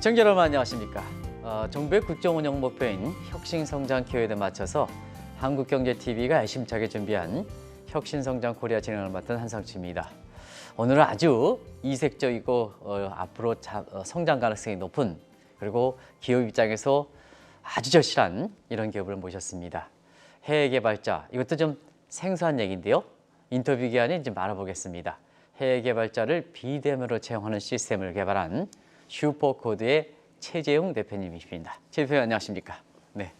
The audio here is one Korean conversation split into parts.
시청자 여러분 안녕하십니까. 정부의 국정운영 목표인 혁신성장 기여에 맞춰서 한국경제TV가 애심차게 준비한 혁신성장 코리아 진행을 맡은 한상추입니다. 오늘은 아주 이색적이고 앞으로 성장 가능성이 높은 그리고 기업 입장에서 아주 절실한 이런 기업을 모셨습니다. 해외 개발자, 이것도 좀 생소한 얘기인데요. 인터뷰 기간에 좀 알아보겠습니다. 해외 개발자를 비대면으로 채용하는 시스템을 개발한 슈퍼코드의 최재용 대표님이십니다. 최 대표님 안녕하십니까? 네.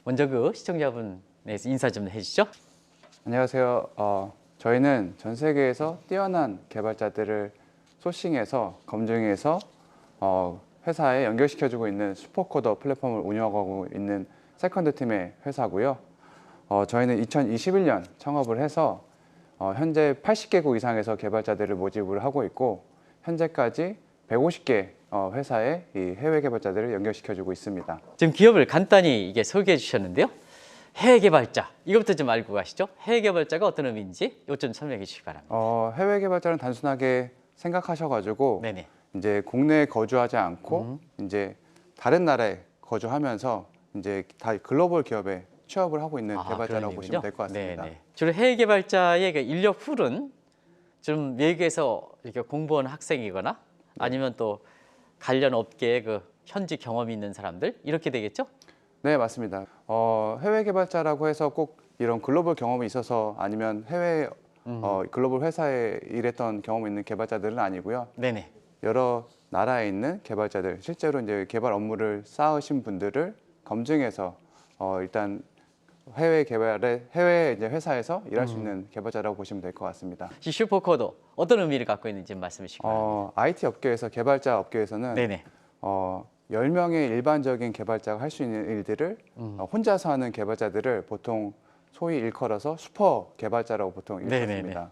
먼저 시청자분 인사 좀 해주시죠. 안녕하세요. 저희는 전 세계에서 뛰어난 개발자들을 소싱해서 검증해서 회사에 연결시켜주고 있는 슈퍼코더 플랫폼을 운영하고 있는 세컨드 팀의 회사고요. 저희는 2021년 창업을 해서 현재 80개국 이상에서 개발자들을 모집을 하고 있고 현재까지 150개 회사에 이 해외 개발자들을 연결시켜주고 있습니다. 지금 기업을 간단히 소개해 주셨는데요. 해외 개발자, 이것부터 좀 알고 가시죠. 해외 개발자가 어떤 의미인지 이것 좀 설명해 주시기 바랍니다. 해외 개발자는 단순하게 생각하셔가지고 네네. 이제 국내에 거주하지 않고 이제 다른 나라에 거주하면서 이제 다 글로벌 기업에 취업을 하고 있는 개발자라고 보시면 될 것 같습니다. 네네. 주로 해외 개발자의 인력 풀은 좀 외국에서 이렇게 공부한 학생이거나 아니면 또 관련 업계에 현지 경험이 있는 사람들 이렇게 되겠죠? 네, 맞습니다. 해외 개발자라고 해서 꼭 이런 글로벌 경험이 있어서 아니면 해외 글로벌 회사에 일했던 경험이 있는 개발자들은 아니고요. 네네. 여러 나라에 있는 개발자들, 실제로 이제 개발 업무를 쌓으신 분들을 검증해서 일단 해외 이제 회사에서 일할 수 있는 개발자라고 보시면 될 것 같습니다. 슈퍼코더 어떤 의미를 갖고 있는지 말씀해 주시기 바랍니다. IT 업계에서 개발자 업계에서는 네네. 10명의 일반적인 개발자가 할 수 있는 일들을 혼자서 하는 개발자들을 보통 소위 일컬어서 슈퍼 개발자라고 보통 일컬습니다.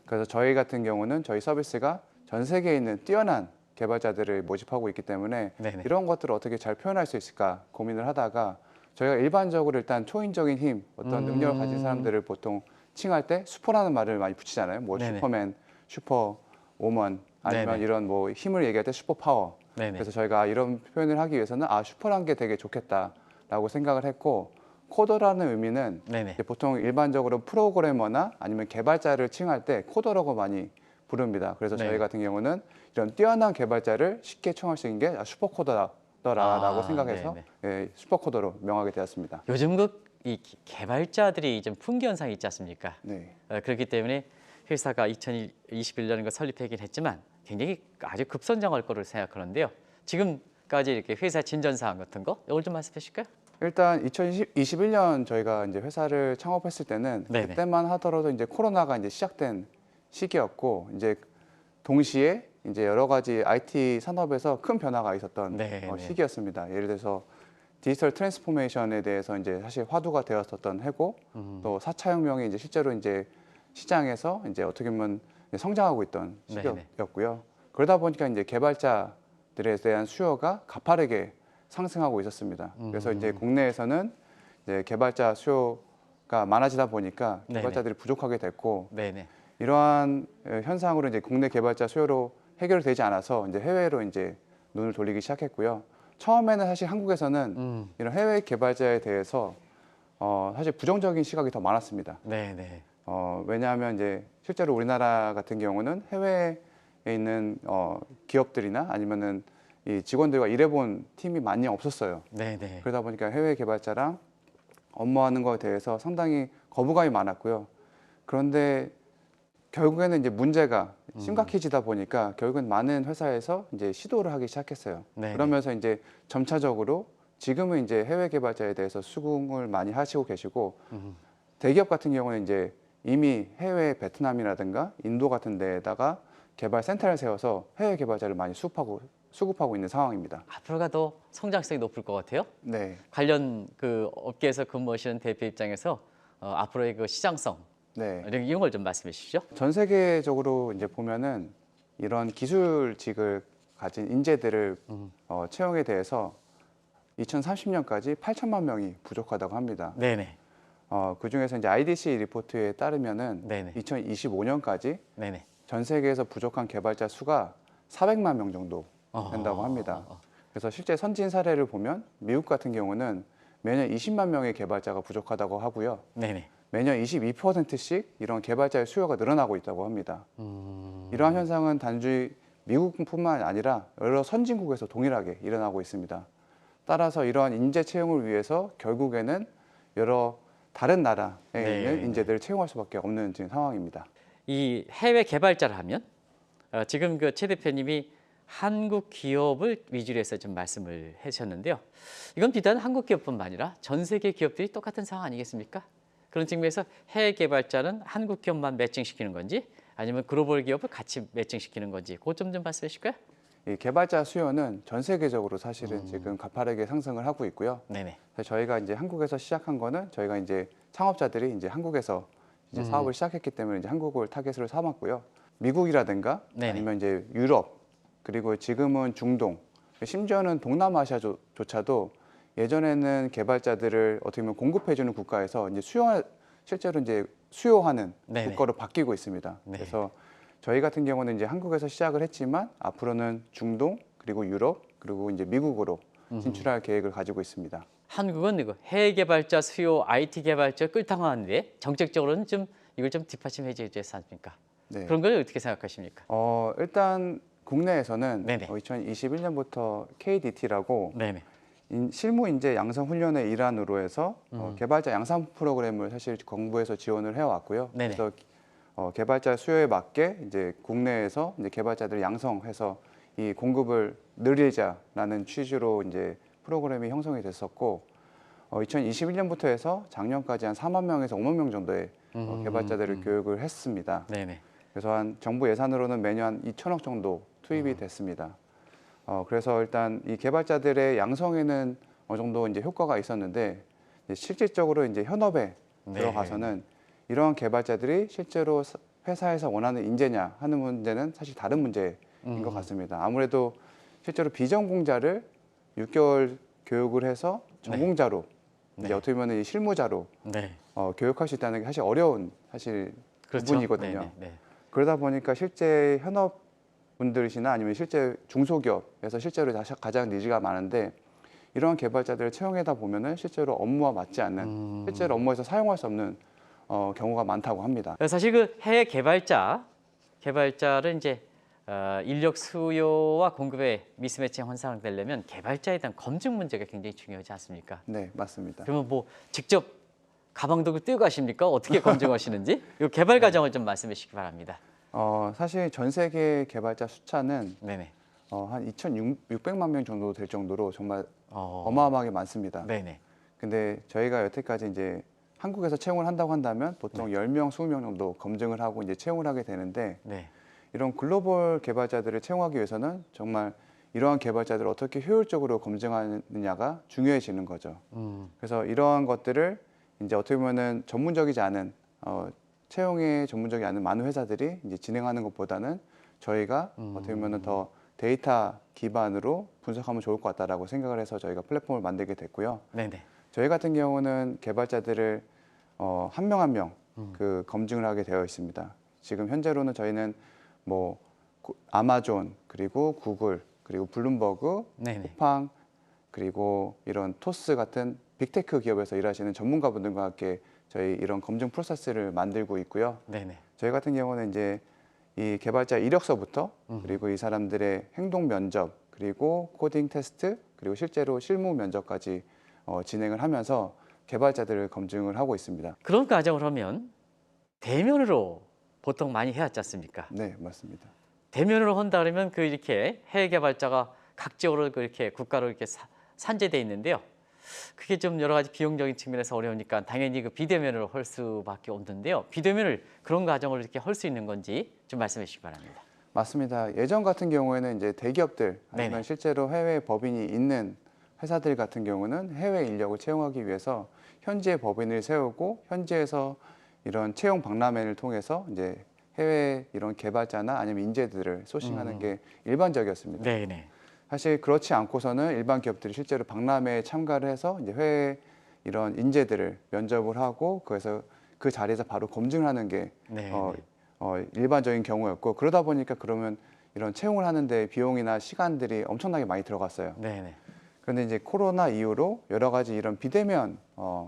그래서 저희 같은 경우는 저희 서비스가 전 세계에 있는 뛰어난 개발자들을 모집하고 있기 때문에 네네. 이런 것들을 어떻게 잘 표현할 수 있을까 고민을 하다가 저희가 일반적으로 일단 초인적인 힘, 어떤 능력을 가진 사람들을 보통 칭할 때 슈퍼라는 말을 많이 붙이잖아요. 뭐 네네. 슈퍼맨, 슈퍼우먼 아니면 네네. 이런 뭐 힘을 얘기할 때 슈퍼파워. 네네. 그래서 저희가 이런 표현을 하기 위해서는 슈퍼라는 게 되게 좋겠다라고 생각을 했고 코더라는 의미는 네네. 이제 보통 일반적으로 프로그래머나 아니면 개발자를 칭할 때 코더라고 많이 부릅니다. 그래서 네. 저희 같은 경우는 이런 뛰어난 개발자를 쉽게 칭할 수 있는 게 슈퍼코더라고 생각해서 슈퍼코더로 명하게 되었습니다. 요즘 이 개발자들이 좀 풍기 현상이 있지 않습니까? 네. 그렇기 때문에 회사가 2021년에 설립하긴 했지만 굉장히 아주 급선장할 거로 생각하는데요. 지금까지 이렇게 회사 진전 사항 같은 거 이걸 좀 말씀해 주실까요? 일단 2021년 저희가 이제 회사를 창업했을 때는 네네. 그때만 하더라도 이제 코로나가 이제 시작된 시기였고 이제 동시에 이제 여러 가지 IT 산업에서 큰 변화가 있었던 네네. 시기였습니다. 예를 들어서 디지털 트랜스포메이션에 대해서 이제 사실 화두가 되었었던 해고 또 4차 혁명이 이제 실제로 이제 시장에서 이제 어떻게 보면 성장하고 있던 시기였고요. 그러다 보니까 이제 개발자들에 대한 수요가 가파르게 상승하고 있었습니다. 그래서 이제 국내에서는 이제 개발자 수요가 많아지다 보니까 개발자들이 부족하게 됐고 네네. 이러한 현상으로 이제 국내 개발자 수요로 해결되지 않아서 이제 해외로 이제 눈을 돌리기 시작했고요. 처음에는 사실 한국에서는 이런 해외 개발자에 대해서 사실 부정적인 시각이 더 많았습니다. 네네. 왜냐하면 이제 실제로 우리나라 같은 경우는 해외에 있는 기업들이나 아니면은 이 직원들과 일해본 팀이 많이 없었어요. 네네. 그러다 보니까 해외 개발자랑 업무하는 것에 대해서 상당히 거부감이 많았고요. 그런데 결국에는 이제 문제가 심각해지다 보니까 결국은 많은 회사에서 이제 시도를 하기 시작했어요. 네네. 그러면서 이제 점차적으로 지금은 이제 해외 개발자에 대해서 수긍을 많이 하시고 계시고 대기업 같은 경우는 이제 이미 해외 베트남이라든가 인도 같은 데에다가 개발 센터를 세워서 해외 개발자를 많이 수급하고 있는 상황입니다. 앞으로가 더 성장성이 높을 것 같아요. 네. 관련 업계에서 근무하시는 대표 입장에서 앞으로의 시장성 네. 이런 걸 좀 말씀해 주시죠. 전 세계적으로 이제 보면은 이런 기술직을 가진 인재들을 채용에 대해서 2030년까지 8천만 명이 부족하다고 합니다. 네네. 그 중에서 이제 IDC 리포트에 따르면은 네네. 2025년까지 네네. 전 세계에서 부족한 개발자 수가 400만 명 정도 된다고 합니다. 그래서 실제 선진 사례를 보면 미국 같은 경우는 매년 20만 명의 개발자가 부족하다고 하고요. 네네. 매년 22%씩 이런 개발자의 수요가 늘어나고 있다고 합니다. 이러한 현상은 단지 미국뿐만 아니라 여러 선진국에서 동일하게 일어나고 있습니다. 따라서 이러한 인재 채용을 위해서 결국에는 여러 다른 나라에 네. 있는 인재들을 채용할 수밖에 없는 지금 상황입니다. 이 해외 개발자를 하면 지금 그 최 대표님이 한국 기업을 위주로 해서 좀 말씀을 해주셨는데요. 이건 비단 한국 기업뿐만 아니라 전 세계 기업들이 똑같은 상황 아니겠습니까? 그런 측면에서 해외 개발자는 한국 기업만 매칭시키는 건지 아니면 글로벌 기업을 같이 매칭시키는 건지 그것 좀 말씀해 주실까요? 이 개발자 수요는 전 세계적으로 사실은 지금 가파르게 상승을 하고 있고요. 네네. 그래서 저희가 이제 한국에서 시작한 거는 저희가 이제 창업자들이 이제 한국에서 이제 사업을 시작했기 때문에 이제 한국을 타겟으로 삼았고요. 미국이라든가 네네. 아니면 이제 유럽 그리고 지금은 중동 심지어는 동남아시아조차도 예전에는 개발자들을 어떻게 보면 공급해주는 국가에서 이제 실제로 이제 수요하는 네네. 국가로 바뀌고 있습니다. 네. 그래서 저희 같은 경우는 이제 한국에서 시작을 했지만 앞으로는 중동 그리고 유럽 그리고 이제 미국으로 진출할 계획을 가지고 있습니다. 한국은 이거 해외 개발자 수요, IT 개발자 끌당하는데 정책적으로는 좀 이걸 좀 뒷받침해 주지 않습니까? 네. 그런 걸 어떻게 생각하십니까? 일단 국내에서는 네네. 2021년부터 KDT라고 네네. 실무 인재 양성 훈련의 일환으로 해서 개발자 양성 프로그램을 사실 정부에서 지원을 해왔고요. 네네. 그래서 개발자 수요에 맞게 이제 국내에서 이제 개발자들 양성해서 이 공급을 늘리자라는 취지로 이제 프로그램이 형성이 됐었고 2021년부터 해서 작년까지 한 4만 명에서 5만 명 정도의 개발자들을 교육을 했습니다. 네네. 그래서 한 정부 예산으로는 매년 2천억 정도 투입이 됐습니다. 그래서 일단 이 개발자들의 양성에는 어느 정도 이제 효과가 있었는데 이제 실질적으로 이제 현업에 네. 들어가서는 이러한 개발자들이 실제로 회사에서 원하는 인재냐 하는 문제는 사실 다른 문제인 것 같습니다. 아무래도 실제로 비전공자를 6개월 교육을 해서 전공자로 이제 네. 어떻게 보면 이 실무자로 네. 교육할 수 있다는 게 사실 어려운 사실 그렇죠. 부분이거든요. 네네. 네. 그러다 보니까 실제 현업분들이시나 아니면 실제 중소기업에서 실제로 가장 니즈가 많은데 이런 개발자들을 채용하다 보면은 실제로 업무와 맞지 않는 실제로 업무에서 사용할 수 없는 경우가 많다고 합니다. 사실 그 해외 개발자를 이제 인력 수요와 공급의 미스매치 현상을 되려면 개발자에 대한 검증 문제가 굉장히 중요하지 않습니까? 네, 맞습니다. 그러면 뭐 직접 가방 들고 뛰고 가십니까? 어떻게 검증하시는지 이 개발 과정을 좀 말씀해 주시기 바랍니다. 사실 전 세계 개발자 숫자는 네네. 한 2,600만 명 정도 될 정도로 정말 어, 어마어마하게 많습니다. 네네. 근데 저희가 여태까지 이제 한국에서 채용을 한다고 한다면 보통 10명, 20명 정도 검증을 하고 이제 채용을 하게 되는데 네. 이런 글로벌 개발자들을 채용하기 위해서는 정말 이러한 개발자들을 어떻게 효율적으로 검증하느냐가 중요해지는 거죠. 그래서 이러한 것들을 이제 어떻게 보면은 전문적이지 않은 채용에 전문적이 않은 많은 회사들이 이제 진행하는 것보다는 저희가 어떻게 보면은 더 데이터 기반으로 분석하면 좋을 것 같다라고 생각을 해서 저희가 플랫폼을 만들게 됐고요. 네네. 저희 같은 경우는 개발자들을 한 명 한 명 그 검증을 하게 되어 있습니다. 지금 현재로는 저희는 뭐 아마존 그리고 구글 그리고 블룸버그, 네네. 쿠팡 그리고 이런 토스 같은 빅테크 기업에서 일하시는 전문가분들과 함께 저희 이런 검증 프로세스를 만들고 있고요. 네네. 저희 같은 경우는 이제 이 개발자 이력서부터 그리고 이 사람들의 행동 면접 그리고 코딩 테스트 그리고 실제로 실무 면접까지 진행을 하면서 개발자들을 검증을 하고 있습니다. 그런 과정을 하면 대면으로 보통 많이 해왔지 않습니까? 네, 맞습니다. 대면으로 한다 그러면 그 이렇게 해외 개발자가 각지로 그렇게 국가로 이렇게 산재돼 있는데요. 그게 좀 여러 가지 비용적인 측면에서 어려우니까 당연히 그 비대면으로 할 수밖에 없는데요. 비대면을 그런 과정을 이렇게 할 수 있는 건지 좀 말씀해 주시기 바랍니다. 맞습니다. 예전 같은 경우에는 이제 대기업들 아니면 네네. 실제로 해외 법인이 있는 회사들 같은 경우는 해외 인력을 채용하기 위해서 현지의 법인을 세우고 현지에서 이런 채용 박람회를 통해서 이제 해외 이런 개발자나 아니면 인재들을 소싱하는 게 일반적이었습니다. 네네. 사실 그렇지 않고서는 일반 기업들이 실제로 박람회에 참가를 해서 이제 해외 이런 인재들을 면접을 하고 그래서 그 자리에서 바로 검증을 하는 게 네. 일반적인 경우였고 그러다 보니까 그러면 이런 채용을 하는데 비용이나 시간들이 엄청나게 많이 들어갔어요. 네네. 그런데 이제 코로나 이후로 여러 가지 이런 비대면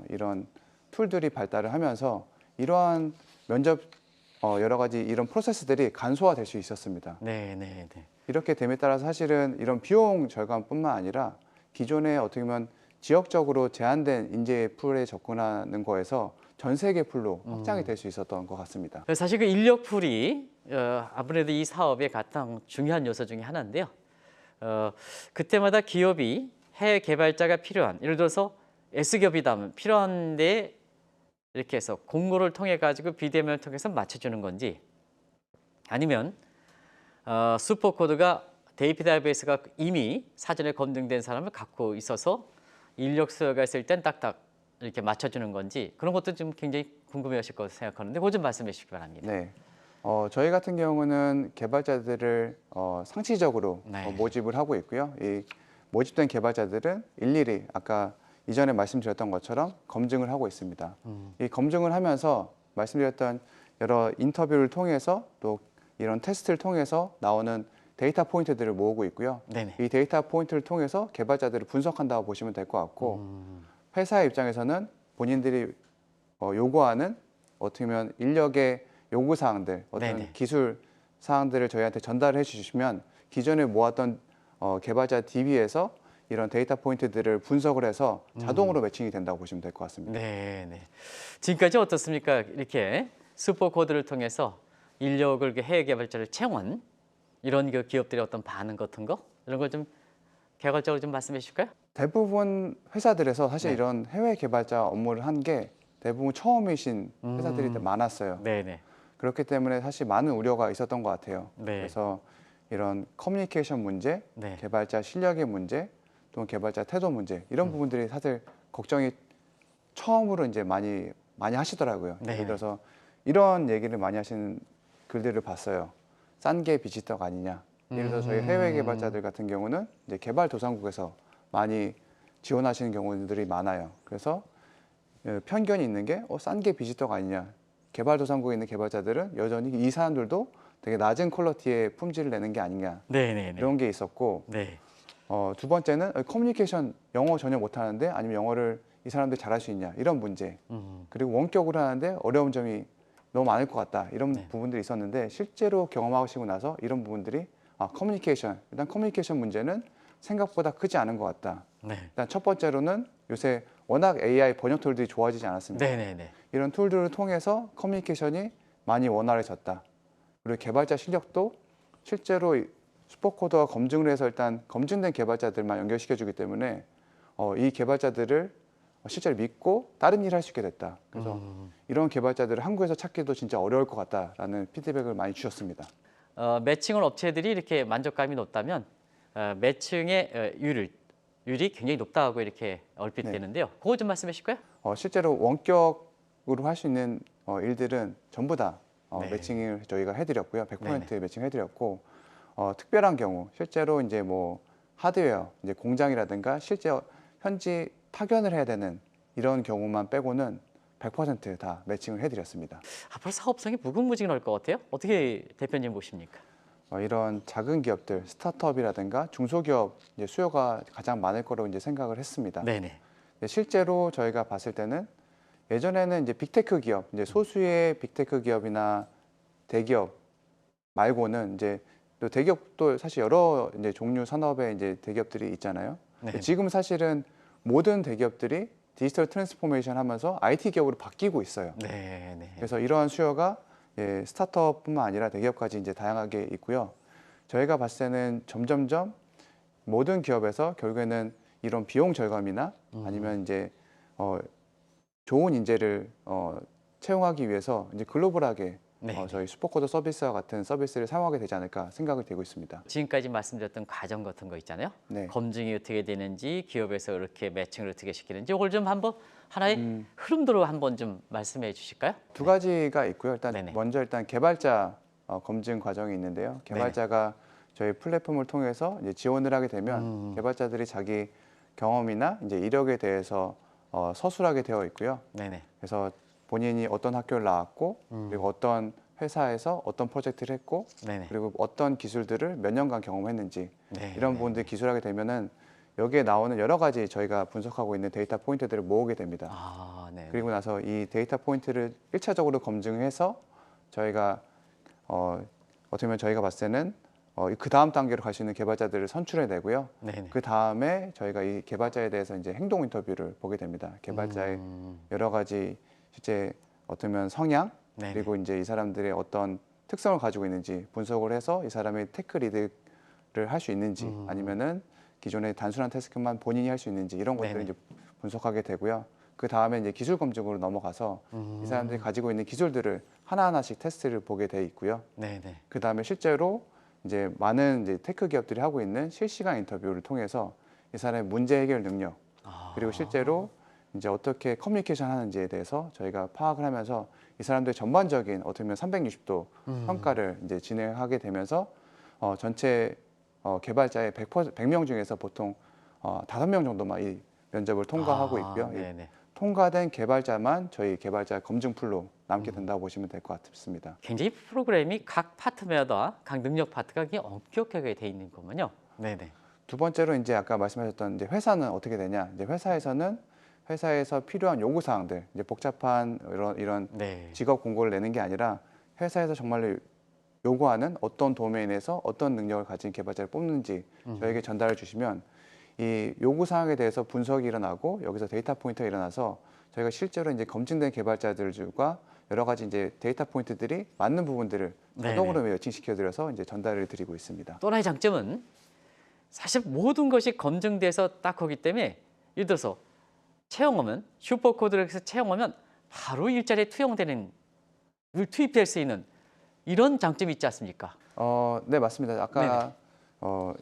이런 툴들이 발달을 하면서 이러한 면접 여러 가지 이런 프로세스들이 간소화될 수 있었습니다. 네네네. 이렇게 됨에 따라서 사실은 이런 비용 절감뿐만 아니라 기존에 어떻게 보면 지역적으로 제한된 인재 풀에 접근하는 거에서 전 세계 풀로 확장이 될 수 있었던 것 같습니다. 사실 그 인력풀이 아무래도 이 사업의 가장 중요한 요소 중에 하나인데요. 그때마다 기업이 해외 개발자가 필요한, 예를 들어서 S기업이다면 필요한데 이렇게 해서 공고를 통해 가지고 비대면을 통해서 맞춰주는 건지, 아니면 슈퍼코드가 데이터베이스가 이미 사전에 검증된 사람을 갖고 있어서 인력 수요가 있을 땐 딱딱 이렇게 맞춰주는 건지, 그런 것도 좀 굉장히 궁금해하실 거라고 생각하는데 그거 좀 말씀해 주시기 바랍니다. 네. 저희 같은 경우는 개발자들을 상시적으로 네. 모집을 하고 있고요. 이 모집된 개발자들은 일일이 아까 이전에 말씀드렸던 것처럼 검증을 하고 있습니다. 이 검증을 하면서 말씀드렸던 여러 인터뷰를 통해서 또 이런 테스트를 통해서 나오는 데이터 포인트들을 모으고 있고요. 네네. 이 데이터 포인트를 통해서 개발자들을 분석한다고 보시면 될 것 같고, 회사의 입장에서는 본인들이 요구하는 어떻게 보면 인력의 요구 사항들, 어떤 네네. 기술 사항들을 저희한테 전달해 주시면 기존에 모았던 개발자 DB에서 이런 데이터 포인트들을 분석을 해서 자동으로 매칭이 된다고 보시면 될 것 같습니다. 네. 지금까지 어떻습니까? 이렇게 슈퍼코드를 통해서 인력을 해외 개발자를 채용한 이런 그 기업들의 어떤 반응 같은 거, 이런 걸 좀 개괄적으로 좀 말씀해 주실까요? 대부분 회사들에서 사실 네. 이런 해외 개발자 업무를 한 게 대부분 처음이신 회사들이 많았어요. 네네. 그렇기 때문에 사실 많은 우려가 있었던 것 같아요. 네. 그래서 이런 커뮤니케이션 문제, 네. 개발자 실력의 문제, 또 개발자 태도 문제 이런 부분들이 사실 걱정이 처음으로 이제 많이 하시더라고요. 네. 예를 들어서 이런 얘기를 많이 하시는 글들을 봤어요. 싼 게 비지떡 아니냐. 예를 들어 저희 해외 개발자들 같은 경우는 이제 개발도상국에서 많이 지원하시는 경우들이 많아요. 그래서 편견이 있는 게 싼 게 비지떡 아니냐. 개발도상국에 있는 개발자들은 여전히 이 사람들도 되게 낮은 퀄리티의 품질을 내는 게 아니냐. 네네네. 이런 게 있었고, 네. 두 번째는 커뮤니케이션 영어 전혀 못하는데 아니면 영어를 이 사람들 잘할 수 있냐 이런 문제. 그리고 원격으로 하는데 어려운 점이 너무 많을 것 같다 이런 네. 부분들이 있었는데 실제로 경험하시고 나서 이런 부분들이 커뮤니케이션 일단 커뮤니케이션 문제는 생각보다 크지 않은 것 같다. 네. 일단 첫 번째로는 요새 워낙 AI 번역 툴들이 좋아지지 않았습니까? 네네네. 이런 툴들을 통해서 커뮤니케이션이 많이 원활해졌다. 그리고 개발자 실력도 실제로 슈퍼코드가 검증을 해서 일단 검증된 개발자들만 연결시켜주기 때문에 이 개발자들을 실제로 믿고 다른 일을 할 수 있게 됐다. 그래서 이런 개발자들을 한국에서 찾기도 진짜 어려울 것 같다라는 피드백을 많이 주셨습니다. 매칭을 업체들이 이렇게 만족감이 높다면 매칭의 율이 굉장히 높다고 이렇게 얼핏 네. 되는데요. 그거 좀 말씀해 주실까요? 실제로 원격으로 할 수 있는 일들은 전부 다 네. 매칭을 저희가 해드렸고요. 100% 네네. 매칭해드렸고 특별한 경우 실제로 이제 뭐 하드웨어, 이제 공장이라든가 실제 현지 파견을 해야 되는 이런 경우만 빼고는 100% 매칭을 해드렸습니다. 앞으로 사업성이 무궁무진할 것 같아요. 어떻게 대표님 보십니까? 이런 작은 기업들, 스타트업이라든가 중소기업 이제 수요가 가장 많을 거라고 이제 생각을 했습니다. 네네. 근데 실제로 저희가 봤을 때는 예전에는 이제 빅테크 기업, 이제 소수의 빅테크 기업이나 대기업 말고는 이제 또 대기업도 사실 여러 이제 종류 산업의 이제 대기업들이 있잖아요. 네. 지금 사실은 모든 대기업들이 디지털 트랜스포메이션 하면서 IT 기업으로 바뀌고 있어요. 네네. 그래서 이러한 수요가 스타트업뿐만 아니라 대기업까지 이제 다양하게 있고요. 저희가 봤을 때는 점점점 모든 기업에서 결국에는 이런 비용 절감이나 아니면 이제 좋은 인재를 채용하기 위해서 이제 글로벌하게 네. 저희 슈퍼코드 서비스와 같은 서비스를 사용하게 되지 않을까 생각이 되고 있습니다. 지금까지 말씀드렸던 과정 같은 거 있잖아요. 네. 검증이 어떻게 되는지, 기업에서 이렇게 매칭을 어떻게 시키는지, 이걸 좀 한번 하나의 흐름대로 한번 좀 말씀해 주실까요? 두 가지가 있고요. 일단 네네. 먼저 일단 개발자 검증 과정이 있는데요. 개발자가 저희 플랫폼을 통해서 이제 지원을 하게 되면 개발자들이 자기 경험이나 이제 이력에 대해서 서술하게 되어 있고요. 네네. 그래서 본인이 어떤 학교를 나왔고 그리고 어떤 회사에서 어떤 프로젝트를 했고 네네. 그리고 어떤 기술들을 몇 년간 경험했는지 네, 이런 네. 부분들 기술하게 되면은 여기에 나오는 여러 가지 저희가 분석하고 있는 데이터 포인트들을 모으게 됩니다. 아, 네. 그리고 나서 이 데이터 포인트를 1차적으로 검증해서 저희가 어떻게 보면 저희가 봤을 때는 그 다음 단계로 갈 수 있는 개발자들을 선출해 내고요. 네네. 그 다음에 저희가 이 개발자에 대해서 이제 행동 인터뷰를 보게 됩니다. 개발자의 여러 가지 실제 어떻게 보면 성향 네네. 그리고 이제 이 사람들의 어떤 특성을 가지고 있는지 분석을 해서 이 사람의 테크 리드를 할 수 있는지 아니면은 기존의 단순한 태스크만 본인이 할 수 있는지 이런 것들을 네네. 이제 분석하게 되고요. 그 다음에 이제 기술 검증으로 넘어가서 이 사람들이 가지고 있는 기술들을 하나하나씩 테스트를 보게 돼 있고요. 네네. 그 다음에 실제로 이제 많은 이제 테크 기업들이 하고 있는 실시간 인터뷰를 통해서 이 사람의 문제 해결 능력 그리고 실제로 이제 어떻게 커뮤니케이션 하는지에 대해서 저희가 파악을 하면서 이 사람들의 전반적인 어떻게 보면 360도 평가를 이제 진행하게 되면서 전체 개발자의 100명 중에서 보통 5명 정도만 이 면접을 통과하고 있고요. 이 네네. 통과된 개발자만 저희 개발자 검증 풀로 남게 된다고 보시면 될 것 같습니다. 굉장히 프로그램이 각 파트마다 각 능력 파트가 굉장히 엄격하게 돼 있는 거군요. 네네. 두 번째로 이제 아까 말씀하셨던 이제 회사는 어떻게 되냐? 이제 회사에서는 회사에서 필요한 요구 사항들, 이제 복잡한 이런 네. 직업 공고를 내는 게 아니라 회사에서 정말로 요구하는 어떤 도메인에서 어떤 능력을 가진 개발자를 뽑는지 저에게 전달해 주시면 이 요구 사항에 대해서 분석이 일어나고 여기서 데이터 포인트가 일어나서 저희가 실제로 이제 검증된 개발자들과 여러 가지 이제 데이터 포인트들이 맞는 부분들을 자동으로 매칭시켜 드려서 이제 전달을 드리고 있습니다. 또 하나의 장점은 사실 모든 것이 검증돼서 딱 거기 때문에 예를 들어서 채용하면 슈퍼코드를 해서 채용하면 바로 일자리에 투영되는 투입될 수 있는 이런 장점이 있지 않습니까? 네, 맞습니다. 아까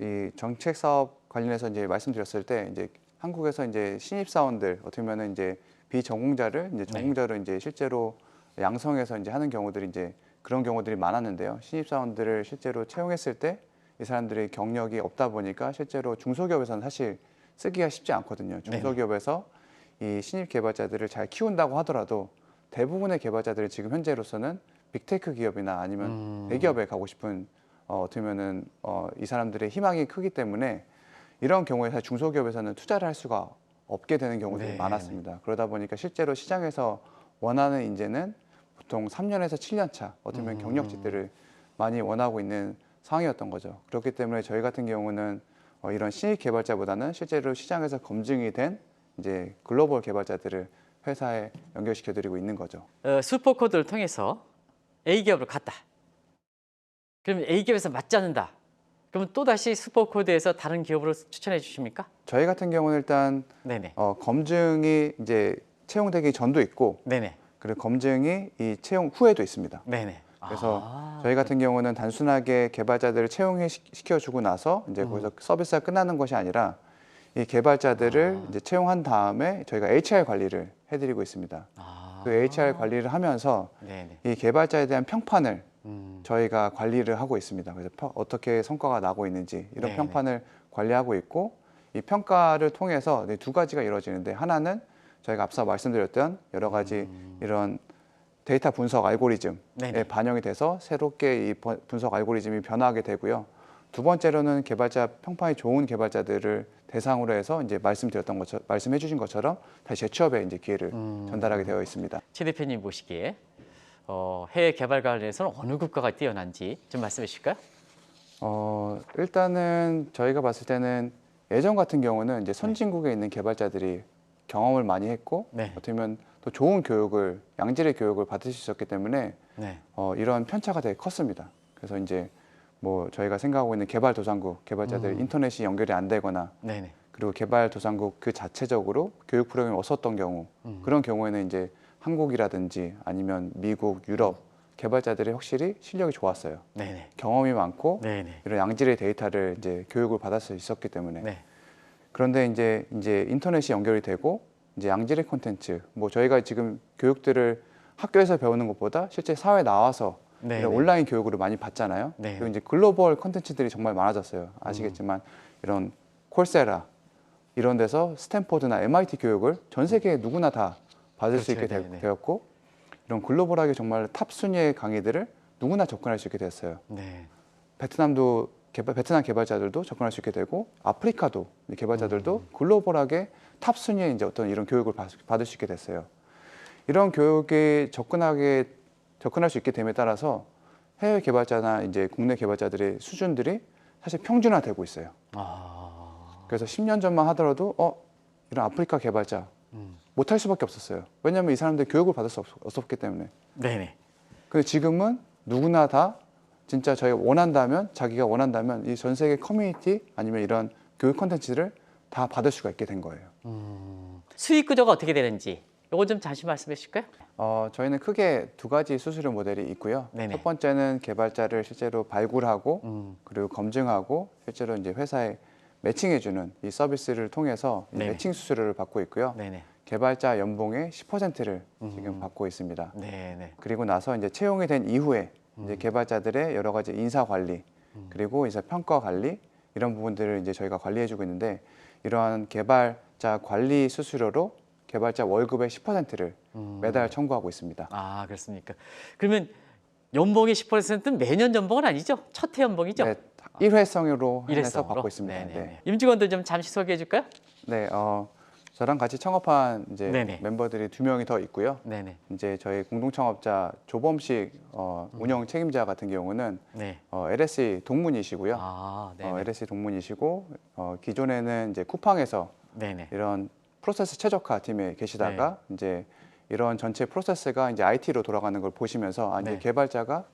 이 정책 사업 관련해서 이제 말씀드렸을 때 이제 한국에서 이제 신입 사원들 어떻게 보면은 이제 비전공자를 이제 전공자로 이제 실제로 양성해서 이제 하는 경우들이 이제 그런 경우들이 많았는데요. 신입 사원들을 실제로 채용했을 때 이 사람들이 경력이 없다 보니까 실제로 중소기업에서는 사실 쓰기가 쉽지 않거든요. 중소기업에서 이 신입 개발자들을 잘 키운다고 하더라도 대부분의 개발자들이 지금 현재로서는 빅테크 기업이나 아니면 대기업에 가고 싶은 어떻게 보면은 이 사람들의 희망이 크기 때문에 이런 경우에 사실 중소기업에서는 투자를 할 수가 없게 되는 경우들이 많았습니다. 그러다 보니까 실제로 시장에서 원하는 인재는 보통 3년에서 7년 차 어떻게 보면 경력직들을 많이 원하고 있는 상황이었던 거죠. 그렇기 때문에 저희 같은 경우는 이런 신입 개발자보다는 실제로 시장에서 검증이 된 이제 글로벌 개발자들을 회사에 연결시켜 드리고 있는 거죠. 슈퍼코드를 통해서 A기업으로 갔다. 그러면 A기업에서 맞지 않는다. 그러면 또다시 슈퍼코드에서 다른 기업으로 추천해 주십니까? 저희 같은 경우는 일단 네네. 검증이 이제 채용되기 전도 있고 네네. 그리고 검증이 이 채용 후에도 있습니다. 네네. 그래서 저희 같은 경우는 단순하게 개발자들을 채용시켜주고 나서 이제 거기서 서비스가 끝나는 것이 아니라 이 개발자들을 이제 채용한 다음에 저희가 HR 관리를 해드리고 있습니다. 그 HR 관리를 하면서 네네. 이 개발자에 대한 평판을 저희가 관리를 하고 있습니다. 그래서 어떻게 성과가 나고 있는지 이런 네네. 평판을 관리하고 있고 이 평가를 통해서 두 가지가 이루어지는데 하나는 저희가 앞서 말씀드렸던 여러 가지 이런 데이터 분석 알고리즘에 네네. 반영이 돼서 새롭게 이 분석 알고리즘이 변화하게 되고요. 두 번째로는 개발자 평판이 좋은 개발자들을 대상으로 해서 이제 말씀해 주신 것처럼 다시 재취업에 이제 기회를 전달하게 되어 있습니다. 최 대표님 보시기에 해외 개발 관련해서는 어느 국가가 뛰어난지 좀 말씀해 주실까요? 일단은 저희가 봤을 때는 예전 같은 경우는 이제 선진국에 있는 개발자들이 경험을 많이 했고 네. 어떻게 보면 또 좋은 교육을 양질의 교육을 받을 수 있었기 때문에 네. 이런 편차가 되게 컸습니다. 그래서 이제 뭐 저희가 생각하고 있는 개발도상국 개발자들 인터넷이 연결이 안 되거나 네네. 그리고 개발도상국 그 자체적으로 교육 프로그램이 없었던 경우 그런 경우에는 이제 한국이라든지 아니면 미국, 유럽 개발자들이 확실히 실력이 좋았어요. 네네. 경험이 많고 네네. 이런 양질의 데이터를 이제 교육을 받을 수 있었기 때문에 네. 그런데 이제 인터넷이 연결이 되고 이제 양질의 콘텐츠 뭐 저희가 지금 교육들을 학교에서 배우는 것보다 실제 사회에 나와서 네네. 이런 온라인 교육을 많이 받잖아요. 네. 그리고 이제 글로벌 콘텐츠들이 정말 많아졌어요. 아시겠지만 이런 콜세라 이런 데서 스탠포드나 MIT 교육을 전 세계 누구나 다 받을 수 있게 그렇죠. 네네. 되었고 이런 글로벌하게 정말 탑 순위의 강의들을 누구나 접근할 수 있게 됐어요. 네. 베트남 개발자들도 접근할 수 있게 되고 아프리카도 개발자들도 글로벌하게 탑 순위의 이제 어떤 이런 교육을 받을 수 있게 됐어요. 이런 교육에 접근할 수 있게 됨에 따라서 해외 개발자나 이제 국내 개발자들의 수준들이 사실 평준화되고 있어요. 아, 그래서 10년 전만 하더라도 이런 아프리카 개발자 못할 수밖에 없었어요. 왜냐하면 이 사람들 교육을 받을 수 없었기 때문에. 네네. 근데 지금은 누구나 다 진짜 자기가 원한다면 이 전 세계 커뮤니티 아니면 이런 교육 콘텐츠를 다 받을 수가 있게 된 거예요. 수익 구조가 어떻게 되는지 이거 좀 잠시 말씀해 주실까요? 저희는 크게 두 가지 수수료 모델이 있고요. 네네. 첫 번째는 개발자를 실제로 발굴하고 그리고 검증하고 실제로 이제 회사에 매칭해주는 이 서비스를 통해서 이 네네. 매칭 수수료를 받고 있고요. 네네. 개발자 연봉의 10%를 지금 받고 있습니다. 네네. 그리고 나서 이제 채용이 된 이후에 이제 개발자들의 여러 가지 인사 관리 그리고 이제 평가 관리 이런 부분들을 이제 저희가 관리해주고 있는데 이러한 개발자 관리 수수료로 개발자 월급의 10%를 매달 청구하고 있습니다. 아, 그렇습니까? 그러면 연봉의 10%는 매년 연봉은 아니죠? 첫 해 연봉이죠? 네, 일회성으로 해서 일회성으로? 받고 있습니다. 네네네. 네. 임직원들 좀 잠시 소개해 줄까요? 네, 저랑 같이 창업한 이제 네네. 멤버들이 2명이 더 있고요. 네네. 이제 저희 공동 창업자 조범식 운영 책임자 같은 경우는 네. LSE 동문이시고요. 아, 네네. LSE 동문이시고 기존에는 이제 쿠팡에서 네네. 이런 프로세스 최적화 팀에 계시다가 이제 이런 전체 프로세스가 이제 IT로 돌아가는 걸 보시면서 이제 네. 개발자가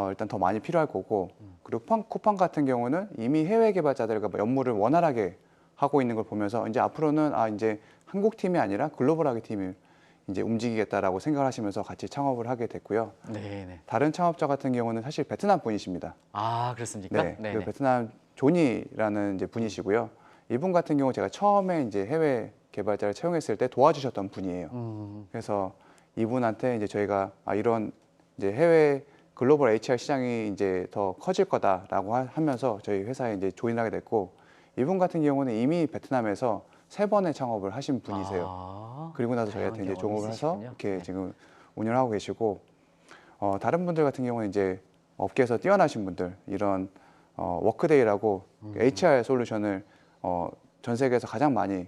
일단 더 많이 필요할 거고 그리고 쿠팡 같은 경우는 이미 해외 개발자들과 업무를 원활하게 하고 있는 걸 보면서 이제 앞으로는 이제 한국 팀이 아니라 글로벌하게 팀을 이제 움직이겠다라고 생각을 하시면서 같이 창업을 하게 됐고요. 네네. 다른 창업자 같은 경우는 사실 베트남 분이십니다. 아, 그렇습니까? 네, 네네. 그 베트남 조니라는 이제 분이시고요. 이분 같은 경우 제가 처음에 이제 해외 개발자를 채용했을 때 도와주셨던 분이에요. 그래서 이분한테 이제 저희가 이런 이제 해외 글로벌 HR 시장이 이제 더 커질 거다라고 하면서 저희 회사에 이제 조인하게 됐고 이분 같은 경우는 이미 베트남에서 3번의 창업을 하신 분이세요. 아, 그리고 나서 다양한 저희한테 이제 경험이 조업을 해서 있으시군요. 이렇게 네. 지금 운영을 하고 계시고 다른 분들 같은 경우는 이제 업계에서 뛰어나신 분들 이런 워크데이라고 HR 솔루션을 전 세계에서 가장 많이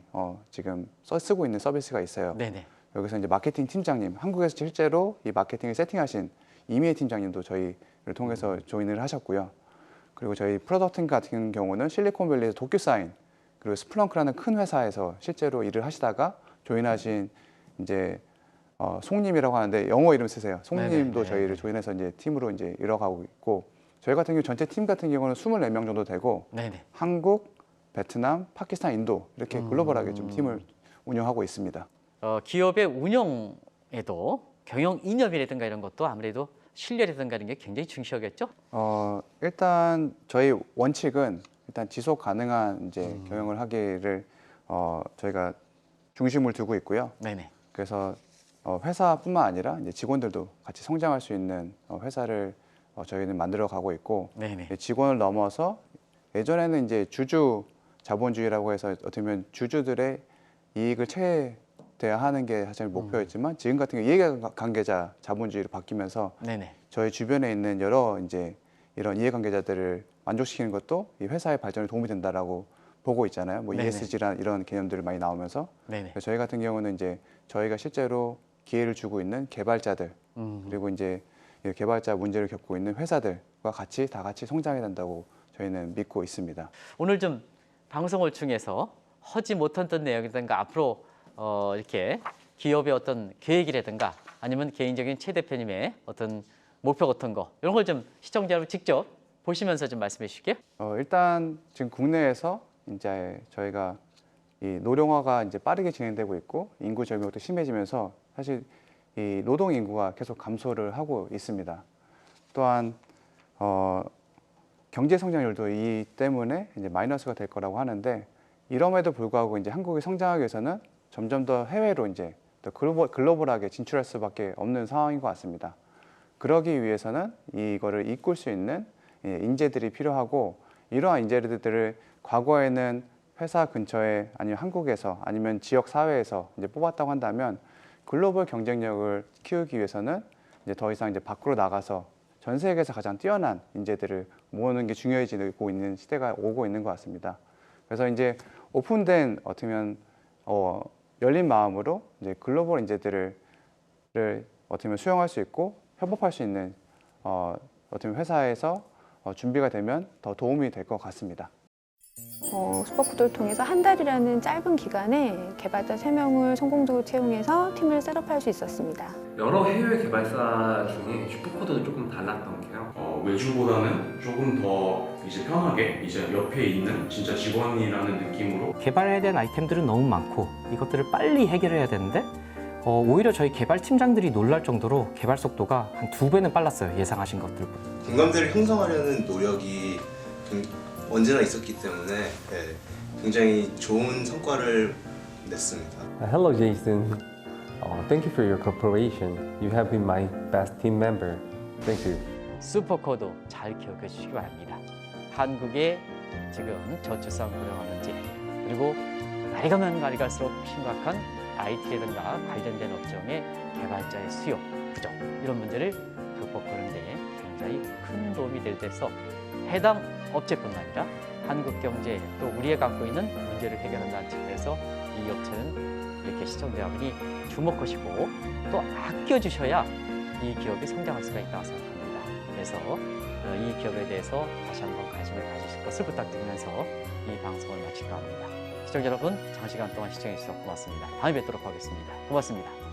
지금 쓰고 있는 서비스가 있어요. 네네. 여기서 이제 마케팅 팀장님, 한국에서 실제로 이 마케팅을 세팅하신 이미애 팀장님도 저희를 통해서 조인을 하셨고요. 그리고 저희 프로덕트 팀 같은 경우는 실리콘밸리에서 도큐사인 그리고 스플렁크라는 큰 회사에서 실제로 일을 하시다가 조인하신 이제 송님이라고 하는데 영어 이름 쓰세요. 송님도 네네, 저희를 네네. 조인해서 이제 팀으로 이제 이뤄가고 있고 저희 같은 경우 전체 팀 같은 경우는 24명 정도 되고 네네. 한국, 베트남, 파키스탄, 인도 이렇게 글로벌하게 좀 팀을 운영하고 있습니다. 기업의 운영에도 경영 이념이라든가 이런 것도 아무래도 신뢰라든가 이런 게 굉장히 중시하겠죠? 일단 저희 원칙은 일단 지속 가능한 이제 경영을 하기를 저희가 중심을 두고 있고요. 네네. 그래서 회사뿐만 아니라 이제 직원들도 같이 성장할 수 있는 회사를 저희는 만들어 가고 있고 네네. 직원을 넘어서 예전에는 이제 주주 자본주의라고 해서 어떻게 보면 주주들의 이익을 최대화하는 게 사실 목표였지만 지금 같은 경우 이해관계자 자본주의로 바뀌면서 네네. 저희 주변에 있는 여러 이제 이런 이해관계자들을 만족시키는 것도 이 회사의 발전에 도움이 된다라고 보고 있잖아요. 뭐 네네. ESG란 이런 개념들을 많이 나오면서 네네. 그래서 저희 같은 경우는 이제 저희가 실제로 기회를 주고 있는 개발자들 그리고 이제 이 개발자 문제를 겪고 있는 회사들과 같이 다 같이 성장해야 된다고 저희는 믿고 있습니다. 오늘 좀 방송을 통해서 하지 못했던 내용이라든가 앞으로 이렇게 기업의 어떤 계획이라든가 아니면 개인적인 최 대표님의 어떤 목표 같은 거 이런 걸 좀 시청자 여러분 직접 보시면서 좀 말씀해 주실게요. 일단 지금 국내에서 이제 저희가 이 노령화가 이제 빠르게 진행되고 있고 인구 절벽도 심해지면서 사실 이 노동 인구가 계속 감소를 하고 있습니다. 또한 경제 성장률도 이 때문에 이제 마이너스가 될 거라고 하는데 이럼에도 불구하고 이제 한국이 성장하기 위해서는 점점 더 해외로 이제 더 글로벌하게 진출할 수밖에 없는 상황인 것 같습니다. 그러기 위해서는 이거를 이끌 수 있는 인재들이 필요하고 이러한 인재들을 과거에는 회사 근처에 아니면 한국에서 아니면 지역 사회에서 이제 뽑았다고 한다면 글로벌 경쟁력을 키우기 위해서는 이제 더 이상 이제 밖으로 나가서 전 세계에서 가장 뛰어난 인재들을 모으는 게 중요해지고 있는 시대가 오고 있는 것 같습니다. 그래서 이제 오픈된 어떻게 보면 열린 마음으로 이제 글로벌 인재들을 어떻게 보면 수용할 수 있고 협업할 수 있는 어떻게 보면 회사에서 준비가 되면 더 도움이 될 것 같습니다. 슈퍼푸드를 통해서 한 달이라는 짧은 기간에 개발자 3명을 성공적으로 채용해서 팀을 셋업할 수 있었습니다. 여러 해외 개발사 중에 슈퍼코드는 조금 달랐던 게요. 외주보다는 조금 더 이제 편하게 이제 옆에 있는 진짜 직원이라는 느낌으로 개발해야 되는 아이템들은 너무 많고 이것들을 빨리 해결해야 되는데 오히려 저희 개발 팀장들이 놀랄 정도로 개발 속도가 한 2배는 빨랐어요. 예상하신 것들보다. 공감대를 형성하려는 노력이 언제나 있었기 때문에 굉장히 좋은 성과를 냈습니다. Hello, Jason. Thank you for your cooperation. You have been my best team member. Thank you. 슈퍼코드 잘 기억해 주시기 바랍니다. 한국의 지금 저출산 고령 문제 그리고 날이 가면 날이 갈수록 심각한 IT라든가 관련된 업종의 개발자의 수요 부족 이런 문제를 극복하는 데 굉장히 큰 도움이 될 때서 해당 업체뿐만 아니라 한국 경제 또 우리가 갖고 있는 문제를 해결한다는 측면에서 이 업체는 이렇게 시청자분이 주목하시고 또 아껴주셔야 이 기업이 성장할 수가 있다고 생각합니다. 그래서 이 기업에 대해서 다시 한번 관심을 가지실 것을 부탁드리면서 이 방송을 마칠까 합니다. 시청자 여러분 장시간 동안 시청해 주셔서 고맙습니다. 다음에 뵙도록 하겠습니다. 고맙습니다.